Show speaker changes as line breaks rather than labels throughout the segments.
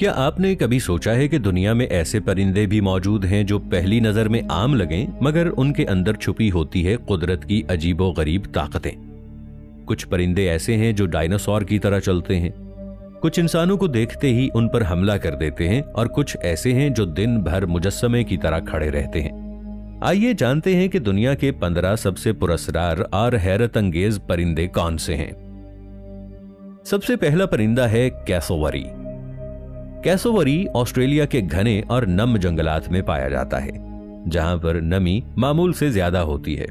क्या आपने कभी सोचा है कि दुनिया में ऐसे परिंदे भी मौजूद हैं जो पहली नजर में आम लगें, मगर उनके अंदर छुपी होती है कुदरत की अजीबोगरीब ताकतें। कुछ परिंदे ऐसे हैं जो डायनासोर की तरह चलते हैं, कुछ इंसानों को देखते ही उन पर हमला कर देते हैं, और कुछ ऐसे हैं जो दिन भर मुजस्समे की तरह खड़े रहते हैं। आइए जानते हैं कि दुनिया के 15 सबसे पुरस्कार और हैरत अंगेज परिंदे कौन से हैं। सबसे पहला परिंदा है कैसोवरी। कैसोवरी ऑस्ट्रेलिया के घने और नम जंगलात में पाया जाता है, जहां पर नमी मामूल से ज्यादा होती है।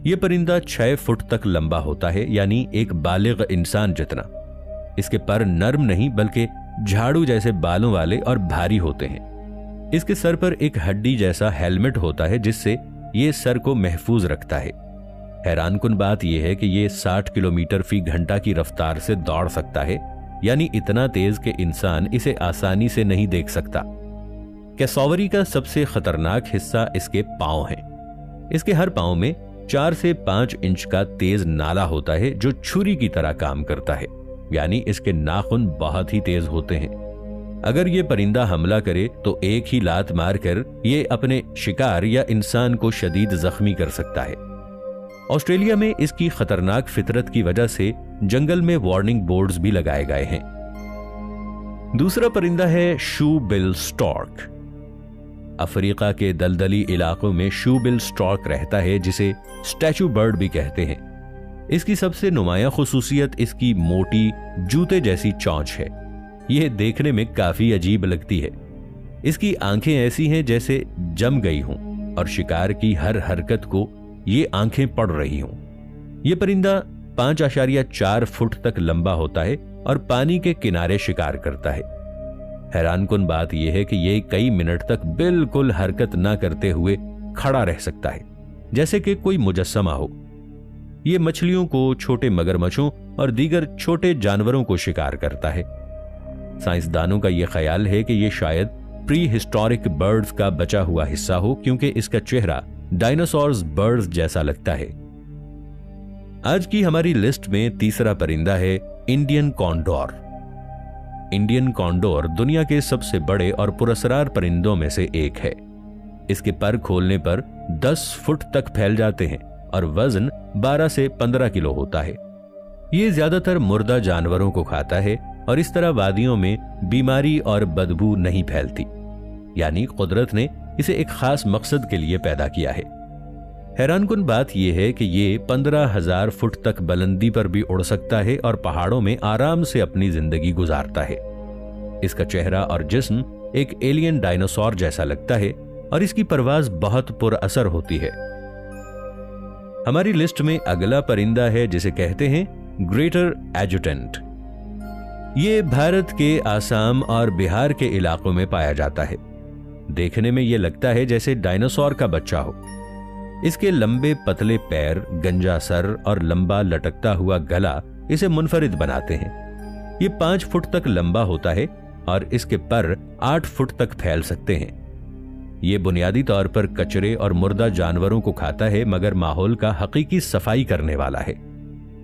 यह परिंदा 6 फुट तक लंबा होता है, यानी एक बालिग इंसान जितना। इसके पर नर्म नहीं बल्कि झाड़ू जैसे बालों वाले और भारी होते हैं। इसके सर पर एक हड्डी जैसा हेलमेट होता है, जिससे यह सर को महफूज रखता है। हैरानकुन बात यह है कि यह 60 किलोमीटर फी घंटा की रफ्तार से दौड़ सकता है, यानी इतना तेज कि इंसान इसे आसानी से नहीं देख सकता। कैसोवरी का सबसे खतरनाक हिस्सा इसके पांव हैं। इसके हर पांव में 4 से 5 इंच का तेज नाला होता है जो छुरी की तरह काम करता है, यानी इसके नाखून बहुत ही तेज होते हैं। अगर ये परिंदा हमला करे तो एक ही लात मारकर ये अपने शिकार या इंसान को शदीद जख्मी कर सकता है। ऑस्ट्रेलिया में इसकी खतरनाक फितरत की वजह से जंगल में वार्निंग बोर्ड्स भी लगाए गए हैं। दूसरा परिंदा है शू बिल स्टॉर्क। अफ्रीका के दलदली इलाकों में शू बिल स्टॉर्क रहता है, जिसे स्टैचू बर्ड भी कहते हैं। इसकी सबसे नुमाया खुसूसियत इसकी मोटी जूते जैसी चोंच है। यह देखने में काफी अजीब लगती है। इसकी आंखें ऐसी हैं जैसे जम गई हों, और शिकार की हर हरकत को ये आंखें पड़ रही हों। यह परिंदा 5.4 फुट तक लंबा होता है और पानी के किनारे शिकार करता है। हैरानकुन बात यह है कि यह कई मिनट तक बिल्कुल हरकत न करते हुए खड़ा रह सकता है, जैसे कि कोई मुजस्समा हो। यह मछलियों को, छोटे मगरमच्छों और दीगर छोटे जानवरों को शिकार करता है। साइंसदानों का यह ख्याल है कि यह शायद प्री हिस्टोरिक बर्ड्स का बचा हुआ हिस्सा हो, क्योंकि इसका चेहरा डायनासोर्स बर्ड्स जैसा लगता है। आज की हमारी लिस्ट में तीसरा परिंदा है इंडियन कॉन्डोर। इंडियन कॉन्डोर दुनिया के सबसे बड़े और पुरस्कार परिंदों में से एक है। इसके पर खोलने पर 10 फुट तक फैल जाते हैं और वजन 12 से 15 किलो होता है। यह ज्यादातर मुर्दा जानवरों को खाता है और इस तरह वादियों में बीमारी और बदबू नहीं फैलती, यानी कुदरत ने इसे एक खास मकसद के लिए पैदा किया है। हैरानकुन बात यह है कि ये 15,000 फुट तक बुलंदी पर भी उड़ सकता है और पहाड़ों में आराम से अपनी जिंदगी गुजारता है। इसका चेहरा और जिस्म एक एलियन डायनासोर जैसा लगता है और इसकी परवाज बहुत पुरअसर होती है। हमारी लिस्ट में अगला परिंदा है जिसे कहते हैं ग्रेटर एजुटेंट। ये भारत के आसाम और बिहार के इलाकों में पाया जाता है। देखने में यह लगता है जैसे डायनासोर का बच्चा हो। इसके लंबे पतले पैर, गंजा सर और लंबा लटकता हुआ गला इसे मुनफरिद बनाते हैं। ये 5 फुट तक लंबा होता है और इसके पर 8 फुट तक फैल सकते हैं। ये बुनियादी तौर पर कचरे और मुर्दा जानवरों को खाता है, मगर माहौल का हकीकी सफाई करने वाला है।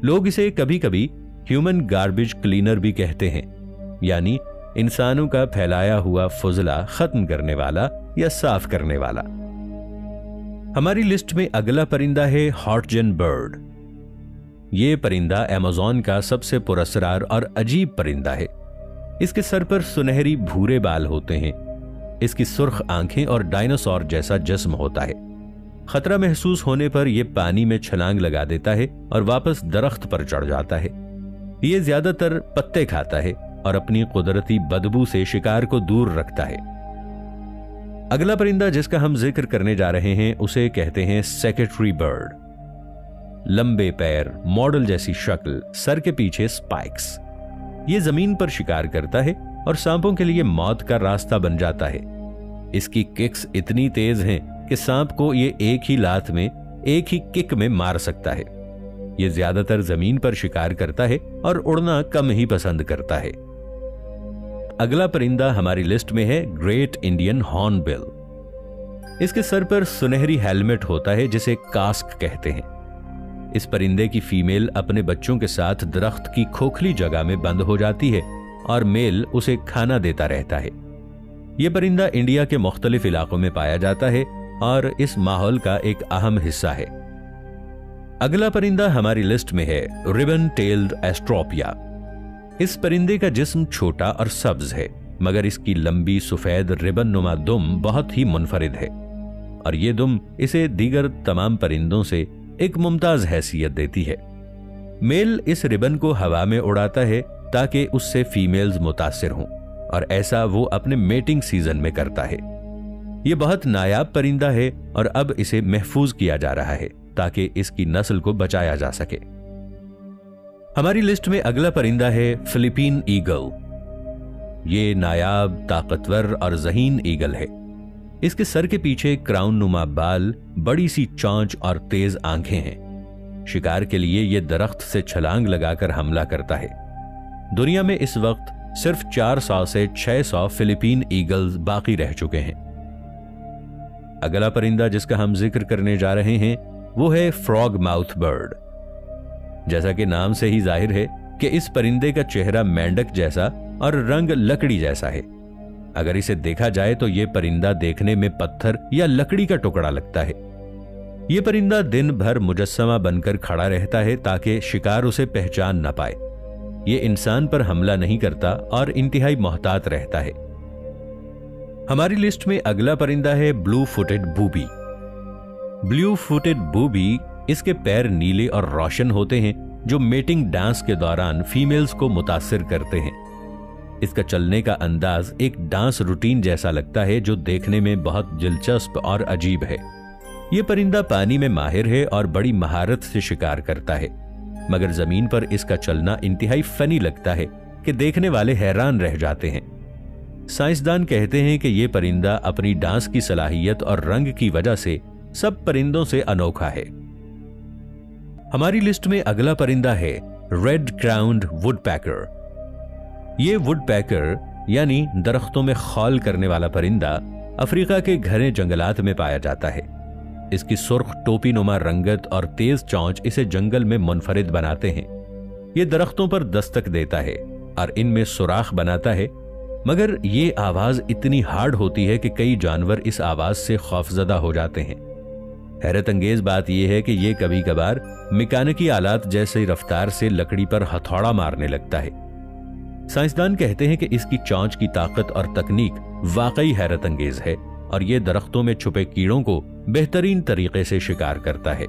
लोग इसे कभी कभी ह्यूमन गार्बेज क्लीनर भी कहते हैं, यानी इंसानों का फैलाया हुआ फुजला खत्म करने वाला या साफ करने वाला। हमारी लिस्ट में अगला परिंदा है हॉटजन बर्ड। यह परिंदा अमेज़न का सबसे पुरस्कार और अजीब परिंदा है। इसके सर पर सुनहरी भूरे बाल होते हैं। इसकी सुर्ख आंखें और डायनासोर जैसा जिस्म होता है। खतरा महसूस होने पर यह पानी में छलांग लगा देता है और वापस दरख्त पर चढ़ जाता है। यह ज्यादातर पत्ते खाता है और अपनी कुदरती बदबू से शिकार को दूर रखता है। अगला परिंदा जिसका हम जिक्र करने जा रहे हैं उसे कहते हैं सेक्रेटरी बर्ड। लंबे पैर, मॉडल जैसी शक्ल, सर के पीछे स्पाइक्स। यह जमीन पर शिकार करता है और सांपों के लिए मौत का रास्ता बन जाता है। इसकी किक्स इतनी तेज हैं कि सांप को यह एक ही लात में, एक ही किक में मार सकता है। यह ज्यादातर जमीन पर शिकार करता है और उड़ना कम ही पसंद करता है। अगला परिंदा हमारी लिस्ट में है ग्रेट इंडियन हॉर्नबिल। इसके सर पर सुनहरी हेलमेट होता है जिसे कास्क कहते हैं। इस परिंदे की फीमेल अपने बच्चों के साथ दरख्त की खोखली जगह में बंद हो जाती है और मेल उसे खाना देता रहता है। यह परिंदा इंडिया के मुख्तलिफ इलाकों में पाया जाता है और इस माहौल का एक अहम हिस्सा है। अगला परिंदा हमारी लिस्ट में है रिबन टेल्ड एस्ट्रोपिया। इस परिंदे का जिस्म छोटा और सब्ज है, मगर इसकी लंबी सफेद रिबन नुमा दुम बहुत ही मुनफरिद है और ये दुम इसे दीगर तमाम परिंदों से एक मुमताज हैसियत देती है। मेल इस रिबन को हवा में उड़ाता है ताकि उससे फीमेल्स मुतासिर हों और ऐसा वो अपने मेटिंग सीजन में करता है। यह बहुत नायाब परिंदा है और अब इसे महफूज किया जा रहा है ताकि इसकी नस्ल को बचाया जा सके। हमारी लिस्ट में अगला परिंदा है फिलिपीन ईगल। ये नायाब, ताकतवर और जहीन ईगल है। इसके सर के पीछे क्राउन नुमा बाल, बड़ी सी चोंच और तेज आंखें हैं। शिकार के लिए यह दरख्त से छलांग लगाकर हमला करता है। दुनिया में इस वक्त सिर्फ 400 से 600 फिलिपीन ईगल्स बाकी रह चुके हैं। अगला परिंदा जिसका हम जिक्र करने जा रहे हैं वो है फ्रॉग माउथ बर्ड। जैसा कि नाम से ही जाहिर है कि इस परिंदे का चेहरा मेंढक जैसा और रंग लकड़ी जैसा है। अगर इसे देखा जाए तो यह परिंदा देखने में पत्थर या लकड़ी का टुकड़ा लगता है। यह परिंदा दिन भर मुजस्समा बनकर खड़ा रहता है ताकि शिकार उसे पहचान न पाए। यह इंसान पर हमला नहीं करता और इंतहाई मोहतात रहता है। हमारी लिस्ट में अगला परिंदा है blue footed booby. Blue footed booby, इसके पैर नीले और रोशन होते हैं जो मेटिंग डांस के दौरान फीमेल्स को मुतासिर करते हैं। इसका चलने का अंदाज एक डांस रूटीन जैसा लगता है जो देखने में बहुत दिलचस्प और अजीब है। यह परिंदा पानी में माहिर है और बड़ी महारत से शिकार करता है, मगर जमीन पर इसका चलना इंतहाई फनी लगता है कि देखने वाले हैरान रह जाते हैं। साइंसदान कहते हैं कि यह परिंदा अपनी डांस की सलाहियत और रंग की वजह से सब परिंदों से अनोखा है। हमारी लिस्ट में अगला परिंदा है रेड क्राउन्ड वुडपैकर। यह वुडपैकर यानी दरख्तों में खौल करने वाला परिंदा अफ्रीका के घने जंगलात में पाया जाता है। इसकी सुर्ख टोपी नुमा रंगत और तेज चोंच इसे जंगल में मुनफरिद बनाते हैं। यह दरख्तों पर दस्तक देता है और इनमें सुराख बनाता है, मगर यह आवाज इतनी हार्ड होती है कि कई जानवर इस आवाज से खौफजदा हो जाते हैं। हैरत अंगेज बात यह है कि यह कभी कभार मैकेनिकी आलात जैसे रफ्तार से लकड़ी पर हथौड़ा मारने लगता है। साइंसदान कहते हैं कि इसकी चोंच की ताकत और तकनीक वाकई हैरत अंगेज है और यह दरख्तों में छुपे कीड़ों को बेहतरीन तरीके से शिकार करता है।